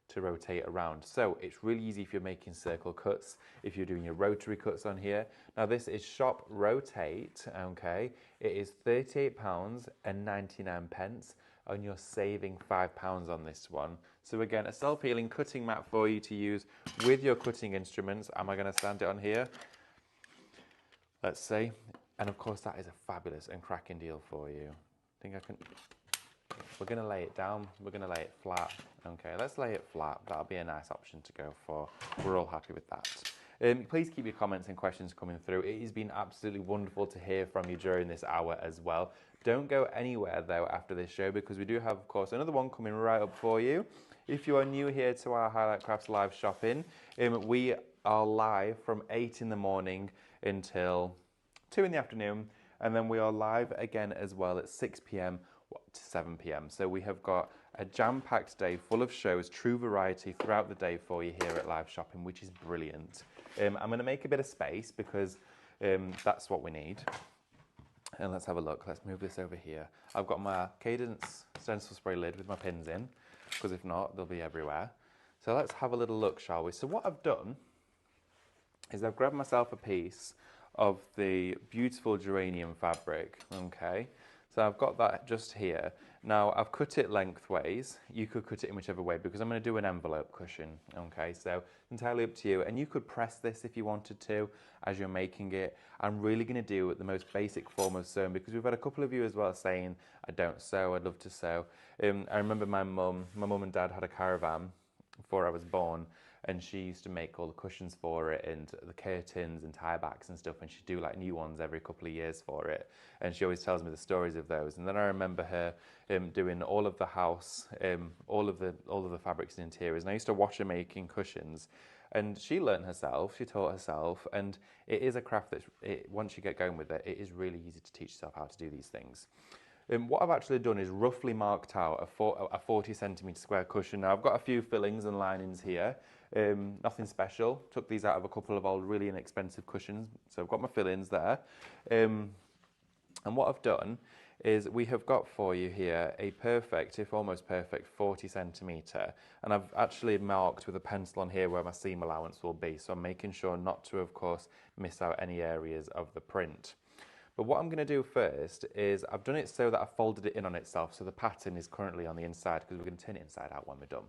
to rotate around. So it's really easy if you're making circle cuts, if you're doing your rotary cuts on here. Now this is Shop Rotate, okay? It is £38.99 and you're saving £5 on this one. So again, a self-healing cutting mat for you to use with your cutting instruments. Am I gonna stand it on here? Let's see. And of course that is a fabulous and cracking deal for you. I think I can, we're gonna lay it down, we're gonna lay it flat. Okay, let's lay it flat. That'll be a nice option to go for. We're all happy with that. Please keep your comments and questions coming through. It has been absolutely wonderful to hear from you during this hour as well. Don't go anywhere though after this show because we do have, of course, another one coming right up for you. If you are new here to our Highlight Crafts live shopping, we are live from 8 in the morning until 2 in the afternoon, and then we are live again as well at 6 p.m. to 7 p.m. So we have got a jam-packed day full of shows, true variety throughout the day for you here at Live Shopping, which is brilliant. I'm going to make a bit of space because that's what we need. And let's have a look. Let's move this over here. I've got my Cadence stencil spray lid with my pins in, because if not, they'll be everywhere. So let's have a little look, shall we? So what I've done is I've grabbed myself a piece of the beautiful geranium fabric, okay? So I've got that just here. Now I've cut it lengthways. You could cut it in whichever way because I'm going to do an envelope cushion, okay? So entirely up to you. And you could press this if you wanted to as you're making it. I'm really going to do the most basic form of sewing because we've had a couple of you as well saying, I don't sew, I'd love to sew. I remember my mum and dad had a caravan before I was born, and she used to make all the cushions for it and the curtains and tie backs and stuff, and she'd do like new ones every couple of years for it, and she always tells me the stories of those. And then I remember her doing all of the house, all of the fabrics and interiors, and I used to watch her making cushions, and she learned herself, she taught herself, and it is a craft that once you get going with it, it is really easy to teach yourself how to do these things. What I've actually done is roughly marked out a 40 centimetre square cushion. Now I've got a few fillings and linings here, nothing special. Took these out of a couple of old really inexpensive cushions, so I've got my fillings there. And what I've done is we have got for you here a perfect, if almost perfect, 40 centimetre, and I've actually marked with a pencil on here where my seam allowance will be, so I'm making sure not to, of course, miss out any areas of the print. But what I'm going to do first is I've done it so that I've folded it in on itself, so the pattern is currently on the inside because we're going to turn it inside out when we're done.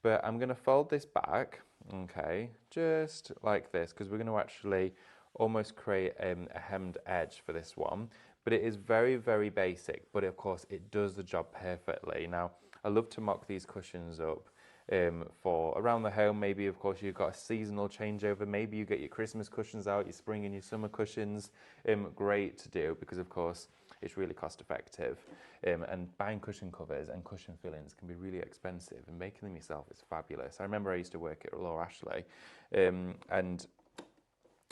But I'm going to fold this back, okay, just like this, because we're going to actually almost create a hemmed edge for this one. But it is very, very basic, but of course it does the job perfectly. Now, I love to mock these cushions up for around the home. Maybe, of course, you've got a seasonal changeover. Maybe you get your Christmas cushions out, your spring and your summer cushions. Great to do because, of course, it's really cost effective. And buying cushion covers and cushion fillings can be really expensive, and making them yourself is fabulous. I remember I used to work at Laura Ashley, and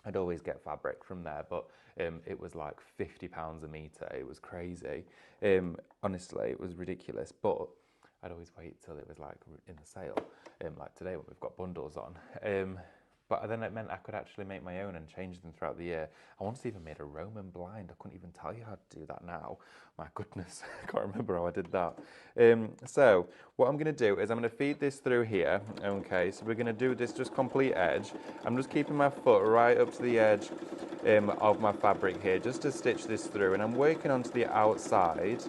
I'd always get fabric from there, but it was like £50 a metre. It was crazy. Honestly, it was ridiculous, but I'd always wait till it was like in the sale, like today when we've got bundles on. But then it meant I could actually make my own and change them throughout the year. I once even made a Roman blind. I couldn't even tell you how to do that now. My goodness, I can't remember how I did that. So what I'm going to do is I'm going to feed this through here. Okay, so we're going to do this just complete edge. I'm just keeping my foot right up to the edge of my fabric here, just to stitch this through. And I'm working onto the outside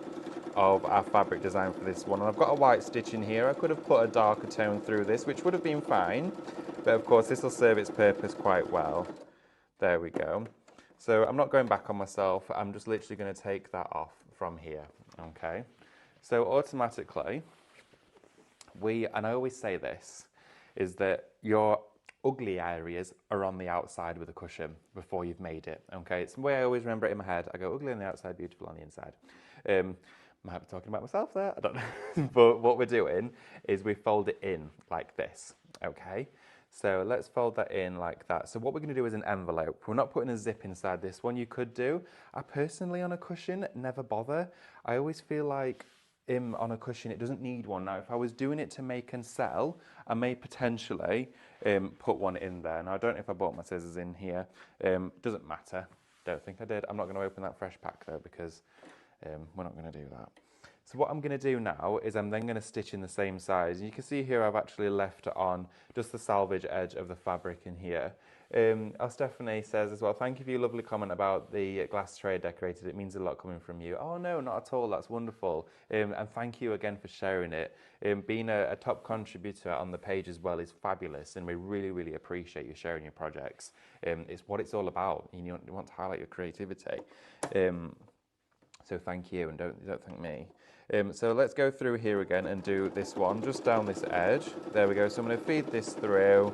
of our fabric design for this one. And I've got a white stitch in here. I could have put a darker tone through this, which would have been fine. But of course, this will serve its purpose quite well. There we go. So I'm not going back on myself. I'm just literally going to take that off from here. Okay. So automatically, and I always say this, is that your ugly areas are on the outside with a cushion before you've made it. Okay, it's the way I always remember it in my head. I go ugly on the outside, beautiful on the inside. Might be talking about myself there, I don't know. But what we're doing is we fold it in like this, okay? So let's fold that in like that. So what we're going to do is an envelope. We're not putting a zip inside this one. You could do. I personally, on a cushion, never bother. I always feel like on a cushion, it doesn't need one. Now, if I was doing it to make and sell, I may potentially put one in there. Now, I don't know if I bought my scissors in here. Doesn't matter. Don't think I did. I'm not going to open that fresh pack, though, because we're not going to do that. So what I'm going to do now is I'm then going to stitch in the same size. And you can see here I've actually left on just the salvage edge of the fabric in here. Stephanie says as well, thank you for your lovely comment about the glass tray decorated. It means a lot coming from you. Oh no, not at all. That's wonderful. And thank you again for sharing it. Being a top contributor on the page as well is fabulous, and we really, really appreciate you sharing your projects. It's what it's all about. You want to highlight your creativity. So thank you, and don't thank me. So let's go through here again and do this one, just down this edge. There we go. So I'm going to feed this through,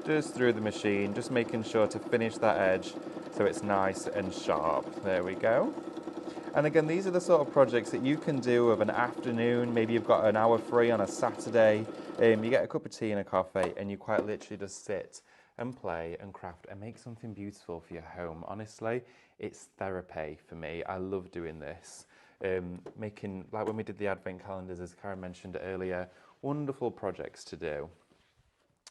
just through the machine, just making sure to finish that edge so it's nice and sharp. There we go. And again, these are the sort of projects that you can do of an afternoon. Maybe you've got an hour free on a Saturday. You get a cup of tea and a coffee, and you quite literally just sit and play and craft and make something beautiful for your home. Honestly, it's therapy for me. I love doing this. Making, like when we did the advent calendars, as Karen mentioned earlier, wonderful projects to do.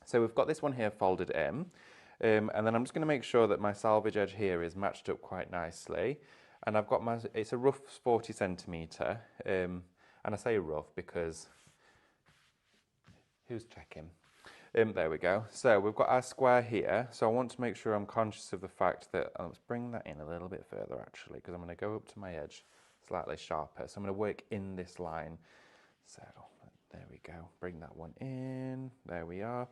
So we've got this one here folded in, and then I'm just going to make sure that my salvage edge here is matched up quite nicely. And I've got it's a rough 40 centimetre, and I say rough because who's checking? There we go. So we've got our square here. So I want to make sure I'm conscious of the fact that, let's bring that in a little bit further actually, because I'm going to go up to my edge slightly sharper. So I'm going to work in this line. So there we go. Bring that one in. There we are.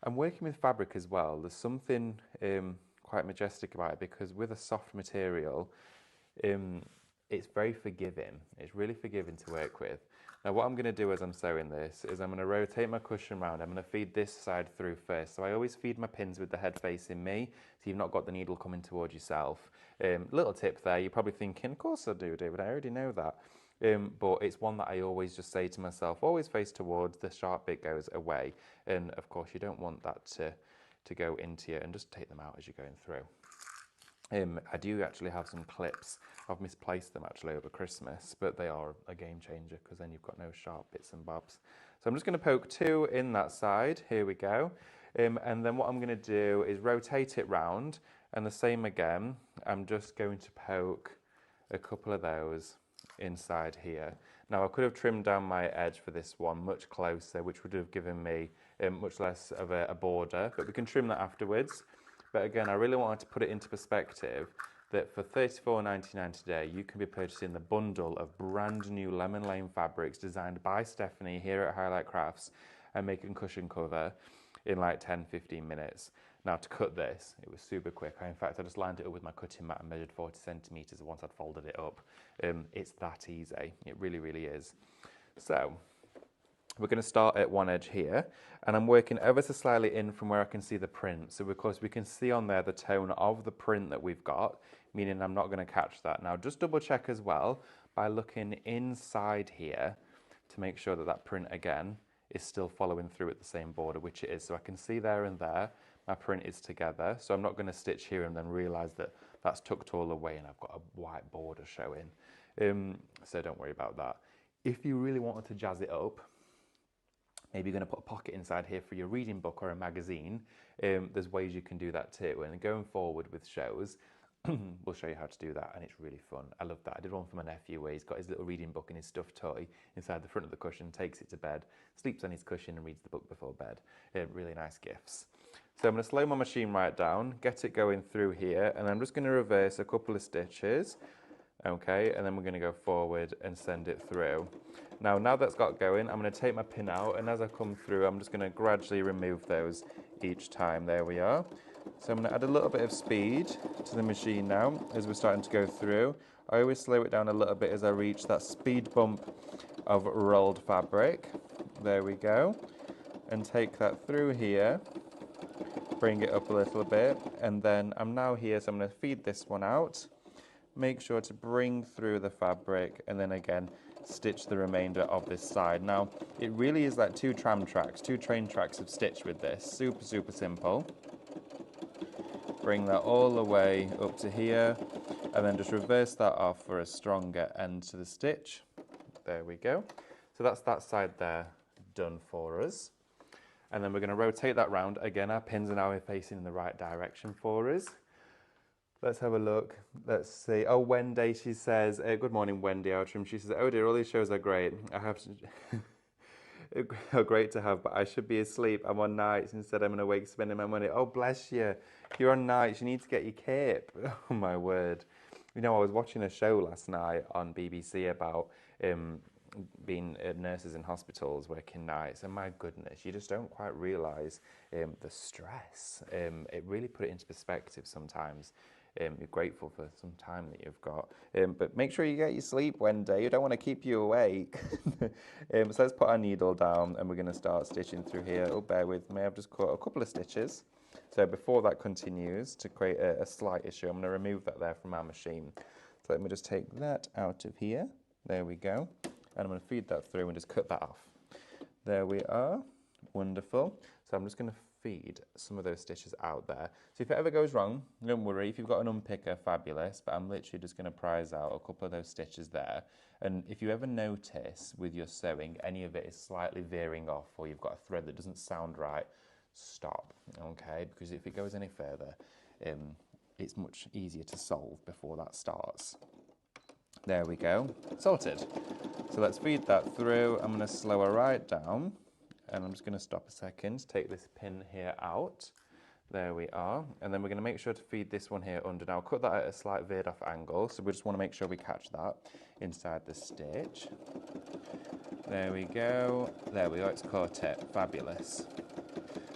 I'm working with fabric as well. There's something quite majestic about it, because with a soft material, it's very forgiving. It's really forgiving to work with. Now what I'm going to do as I'm sewing this is I'm going to rotate my cushion round. I'm going to feed this side through first. So I always feed my pins with the head facing me, so you've not got the needle coming towards yourself. Little tip there, you're probably thinking, of course I do, David, I already know that. But it's one that I always just say to myself, always face towards, the sharp bit goes away. And of course you don't want that to go into you, and just take them out as you're going through. I do actually have some clips. I've misplaced them actually over Christmas, but they are a game changer, because then you've got no sharp bits and bobs. So I'm just going to poke 2 in that side. Here we go. And then what I'm going to do is rotate it round, and the same again. I'm just going to poke a couple of those inside here. Now I could have trimmed down my edge for this one much closer, which would have given me much less of a border, but we can trim that afterwards. But again, I really wanted to put it into perspective that for $34.99 today, you can be purchasing the bundle of brand new Lemon Lane fabrics designed by Stephanie here at Highlight Crafts, and making cushion cover in like 10-15 minutes. Now to cut this, it was super quick. In fact, I just lined it up with my cutting mat and measured 40 centimetres once I'd folded it up. It's that easy. It really, really is. So we're going to start at one edge here, and I'm working ever so slightly in from where I can see the print. So of course we can see on there the tone of the print that we've got, meaning I'm not going to catch that. Now just double check as well by looking inside here to make sure that that print again is still following through at the same border, which it is. So I can see there and there my print is together. So I'm not going to stitch here and then realise that that's tucked all away and I've got a white border showing. So don't worry about that. If you really wanted to jazz it up, maybe you're going to put a pocket inside here for your reading book or a magazine. There's ways you can do that too. And going forward with shows, we'll show you how to do that, and it's really fun. I love that. I did one for my nephew where he's got his little reading book and his stuffed toy inside the front of the cushion, takes it to bed, sleeps on his cushion and reads the book before bed. Really nice gifts. So I'm going to slow my machine right down, get it going through here, and I'm just going to reverse a couple of stitches. Okay, and then we're going to go forward and send it through. Now that's got going, I'm going to take my pin out, and as I come through, I'm just going to gradually remove those each time. There we are. So I'm going to add a little bit of speed to the machine now as we're starting to go through. I always slow it down a little bit as I reach that speed bump of rolled fabric. There we go. And take that through here. bring it up a little bit, and then I'm now here, so I'm going to feed this one out. Make sure to bring through the fabric, and then again stitch the remainder of this side. Now it really is like two train tracks of stitch with this. Super simple. Bring that all the way up to here, and then just reverse that off for a stronger end to the stitch. There we go. So that's that side there done for us. And then we're going to rotate that round. Again, our pins are now facing in the right direction for us. Let's have a look. Let's see. Oh, Wendy, she says, good morning, Wendy Outram. She says, oh dear, all these shows are great. I have to, are great to have, but I should be asleep. I'm on nights. Instead, I'm awake spending my money. Oh, bless you. You're on nights. You need to get your cape. Oh, my word. You know, I was watching a show last night on BBC about being nurses in hospitals working nights, and my goodness, you just don't quite realise the stress. It really put it into perspective sometimes. You're grateful for some time that you've got, but make sure you get your sleep one day. You don't want to keep you awake. So let's put our needle down, and we're going to start stitching through here. Oh, bear with me, I've just caught a couple of stitches. So before that continues, to create a slight issue, I'm going to remove that there from our machine. So let me just take that out of here. There we go. And I'm going to feed that through and just cut that off. There we are. Wonderful. So I'm just going to feed some of those stitches out there. So if it ever goes wrong, don't worry. If you've got an unpicker, fabulous. But I'm literally just going to prise out a couple of those stitches there. And if you ever notice with your sewing, any of it is slightly veering off, or you've got a thread that doesn't sound right, stop, okay? Because if it goes any further, it's much easier to solve before that starts. There we go, sorted. So let's feed that through. I'm going to slow her right down, and I'm just going to stop a second, take this pin here out. There we are, and then we're going to make sure to feed this one here under. Now cut that at a slight veered off angle, so we just want to make sure we catch that inside the stitch. There we go, it's caught it, fabulous.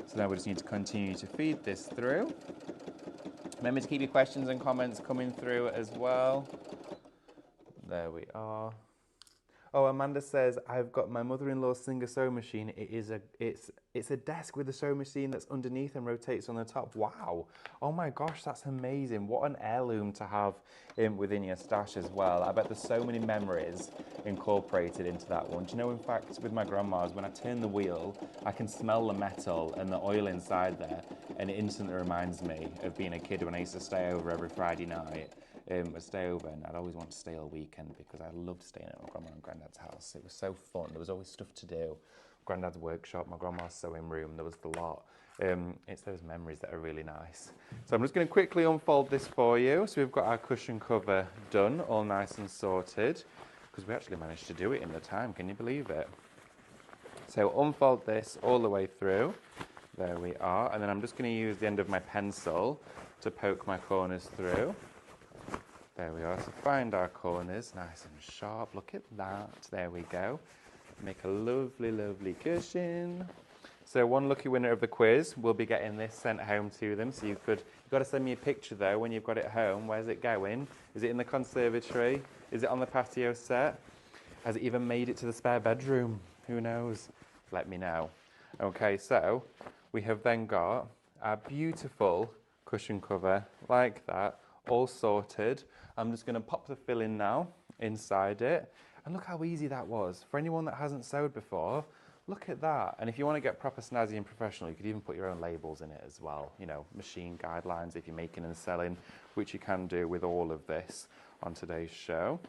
So now we just need to continue to feed this through. Remember to keep your questions and comments coming through as well. There we are. Oh, Amanda says, I've got my mother-in-law's Singer sewing machine. It's a desk with a sewing machine that's underneath and rotates on the top. Wow. Oh my gosh, that's amazing. What an heirloom to have within your stash as well. I bet there's so many memories incorporated into that one. Do you know, in fact, with my grandma's, when I turn the wheel, I can smell the metal and the oil inside there, and it instantly reminds me of being a kid when I used to stay over every Friday night. I'd stay over, and I'd always want to stay all weekend because I loved staying at my grandma and granddad's house. It was so fun. There was always stuff to do. Granddad's workshop, my grandma's sewing room, there was the lot. It's those memories that are really nice. So I'm just going to quickly unfold this for you. So we've got our cushion cover done, all nice and sorted, because we actually managed to do it in the time. Can you believe it? So unfold this all the way through. There we are. And then I'm just going to use the end of my pencil to poke my corners through. There we are, so find our corners, nice and sharp, look at that, there we go. Make a lovely, lovely cushion. So one lucky winner of the quiz will be getting this sent home to them, so you've got to send me a picture though when you've got it home. Where's it going? Is it in the conservatory? Is it on the patio set? Has it even made it to the spare bedroom? Who knows? Let me know. Okay, so we have then got our beautiful cushion cover like that, all sorted. I'm just going to pop the fill in now inside it, and look how easy that was. For anyone that hasn't sewed before, look at that. And if you want to get proper snazzy and professional, you could even put your own labels in it as well. You know, machine guidelines if you're making and selling, which you can do with all of this on today's show.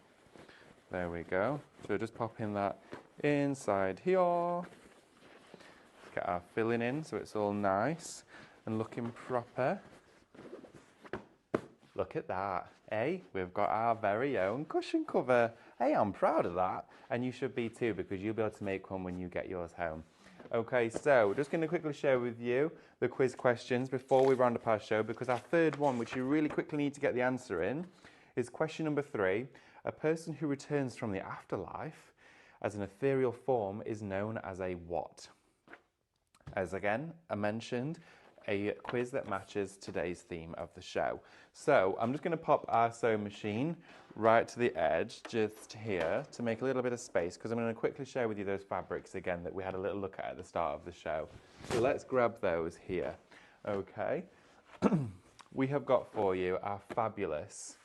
There we go. So just popping that inside here. Let's get our filling in so it's all nice and looking proper. Look at that. Hey, we've got our very own cushion cover. Hey, I'm proud of that. And you should be too, because you'll be able to make one when you get yours home. Okay, so just going to quickly share with you the quiz questions before we round up our show, because our third one, which you really quickly need to get the answer in, is question number 3. A person who returns from the afterlife as an ethereal form is known as a what? As again, I mentioned, a quiz that matches today's theme of the show. So I'm just going to pop our sewing machine right to the edge, just here, to make a little bit of space, because I'm going to quickly share with you those fabrics again that we had a little look at the start of the show. So let's grab those here. Okay. We have got for you our fabulous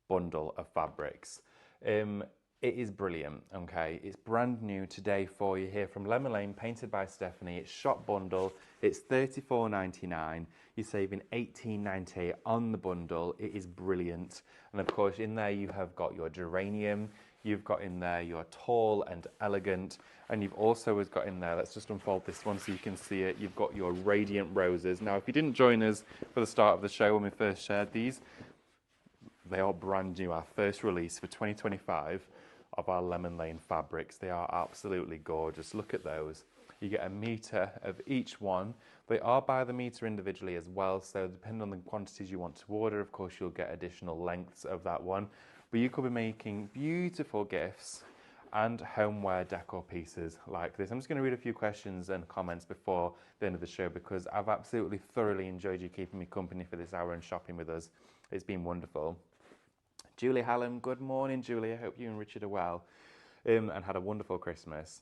bundle of fabrics. It is brilliant, okay? It's brand new today for you here from Lemon Lane, painted by Stephanie. It's shop bundle. It's $34.99. You're saving $18.98 on the bundle. It is brilliant. And of course, in there you have got your geranium. You've got in there your tall and elegant. And you've also got in there, let's just unfold this one so you can see it. You've got your radiant roses. Now, if you didn't join us for the start of the show when we first shared these, they are brand new, our first release for 2025 of our Lemon Lane fabrics. They are absolutely gorgeous. Look at those. You get a metre of each one. They are by the metre individually as well, so depending on the quantities you want to order, of course, you'll get additional lengths of that one. But you could be making beautiful gifts and homeware decor pieces like this. I'm just going to read a few questions and comments before the end of the show because I've absolutely thoroughly enjoyed you keeping me company for this hour and shopping with us. It's been wonderful. Julie Hallam, good morning, Julie. I hope you and Richard are well and had a wonderful Christmas.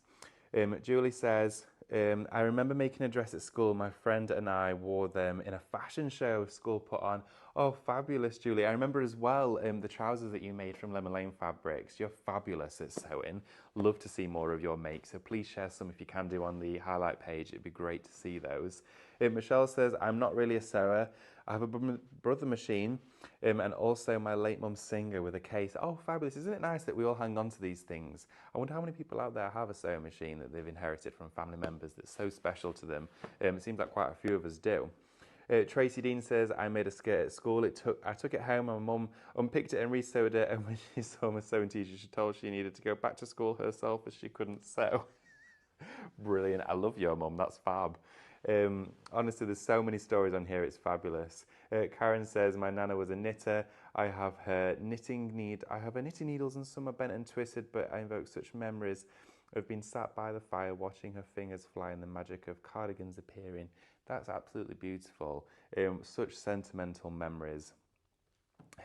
Julie says, I remember making a dress at school. My friend and I wore them in a fashion show school put on. Oh, fabulous, Julie. I remember as well the trousers that you made from Lemon Lane Fabrics. You're fabulous at sewing. Love to see more of your makes. So please share some if you can do on the highlight page. It'd be great to see those. Michelle says, I'm not really a sewer. I have a brother machine and also my late mum's singer with a case. Oh, fabulous. Isn't it nice that we all hang on to these things? I wonder how many people out there have a sewing machine that they've inherited from family members that's so special to them. It seems like quite a few of us do. Tracy Dean says, I made a skirt at school. I took it home and my mum unpicked it and re-sewed it. And when she saw my sewing teacher, she told she needed to go back to school herself as she couldn't sew. Brilliant. I love your mum. That's fab. Honestly, there's so many stories on here. It's fabulous. Karen says, my nana was a knitter. I have her knitting needles and some are bent and twisted, but I invoke such memories of being sat by the fire, watching her fingers fly and the magic of cardigans appearing. That's absolutely beautiful. Such sentimental memories.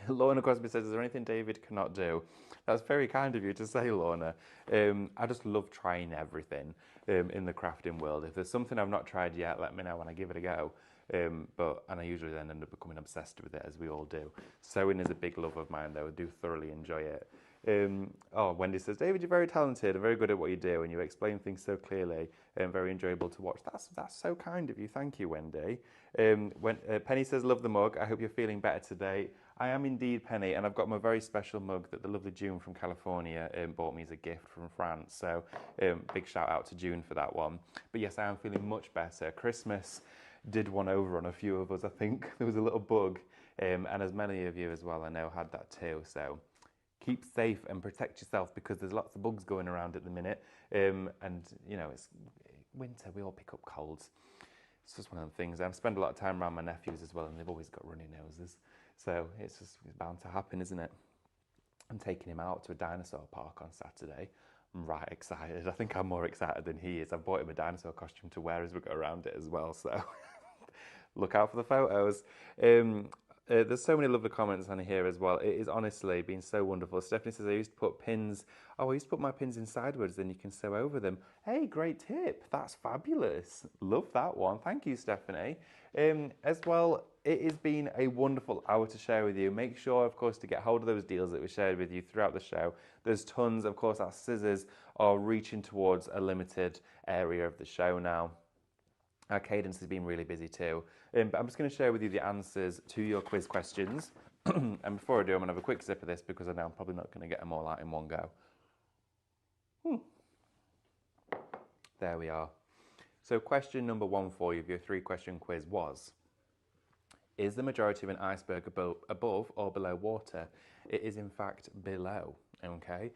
Lorna Crosby says, is there anything David cannot do? That's very kind of you to say, Lorna. I just love trying everything in the crafting world. If there's something I've not tried yet, let me know and I give it a go. And I usually then end up becoming obsessed with it, as we all do. Sewing is a big love of mine, though. I do thoroughly enjoy it. Wendy says, David, you're very talented and very good at what you do, and you explain things so clearly and very enjoyable to watch. That's so kind of you. Thank you, Wendy. Penny says, love the mug. I hope you're feeling better today. I am indeed, Penny, and I've got my very special mug that the lovely June from California bought me as a gift from France. So big shout out to June for that one. But yes, I am feeling much better. Christmas did one over on a few of us, I think. There was a little bug, and as many of you as well, I know, had that too. So keep safe and protect yourself because there's lots of bugs going around at the minute. And, you know, it's winter, we all pick up colds. It's just one of the things. I spend a lot of time around my nephews as well, and they've always got runny noses. So it's bound to happen, isn't it? I'm taking him out to a dinosaur park on Saturday. I'm right excited. I think I'm more excited than he is. I've bought him a dinosaur costume to wear as we go around it as well. So look out for the photos. There's so many lovely comments on here as well. It is honestly been so wonderful. Stephanie says, I used to put pins. Oh, I used to put my pins in sideways, then you can sew over them. Hey, great tip. That's fabulous. Love that one. Thank you, Stephanie. As well, it has been a wonderful hour to share with you. Make sure, of course, to get hold of those deals that we shared with you throughout the show. There's tons. Of course, our scissors are reaching towards a limited area of the show now. Our cadence has been really busy too. But I'm just going to share with you the answers to your quiz questions. And before I do, I'm going to have a quick sip of this because I know I'm probably not going to get them all out in one go. There we are. So question number 1 for you of your 3-question quiz was, is the majority of an iceberg above or below water? It is in fact below, okay?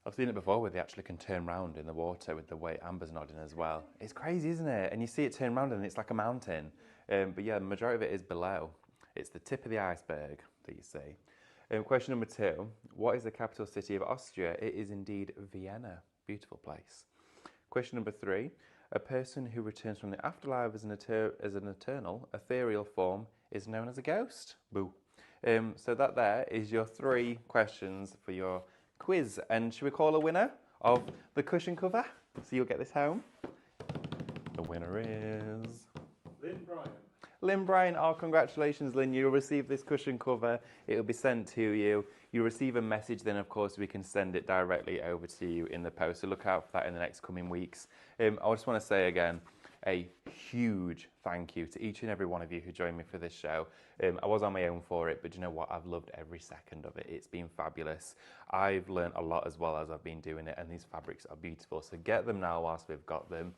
I've seen it before where they actually can turn round in the water with the way Amber's nodding as well. It's crazy, isn't it? And you see it turn round and it's like a mountain. But yeah, the majority of it is below. It's the tip of the iceberg that you see. Question number 2, what is the capital city of Austria? It is indeed Vienna. Beautiful place. Question number 3, a person who returns from the afterlife as an eternal, ethereal form is known as a ghost. Boo. So that there is your 3 questions for your quiz. And should we call a winner of the cushion cover? So you'll get this home. The winner is Lynn Bryan, oh, congratulations, Lynn. You'll receive this cushion cover. It'll be sent to you. You'll receive a message, then, of course, we can send it directly over to you in the post. So look out for that in the next coming weeks. I just want to say again, a huge thank you to each and every one of you who joined me for this show. I was on my own for it, but you know what? I've loved every second of it. It's been fabulous. I've learned a lot as well as I've been doing it, and these fabrics are beautiful. So get them now whilst we've got them.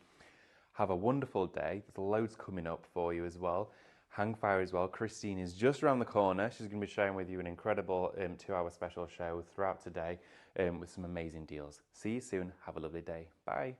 Have a wonderful day. There's loads coming up for you as well. Hang fire as well. Christine is just around the corner. She's going to be sharing with you an incredible 2-hour special show throughout today with some amazing deals. See you soon. Have a lovely day. Bye.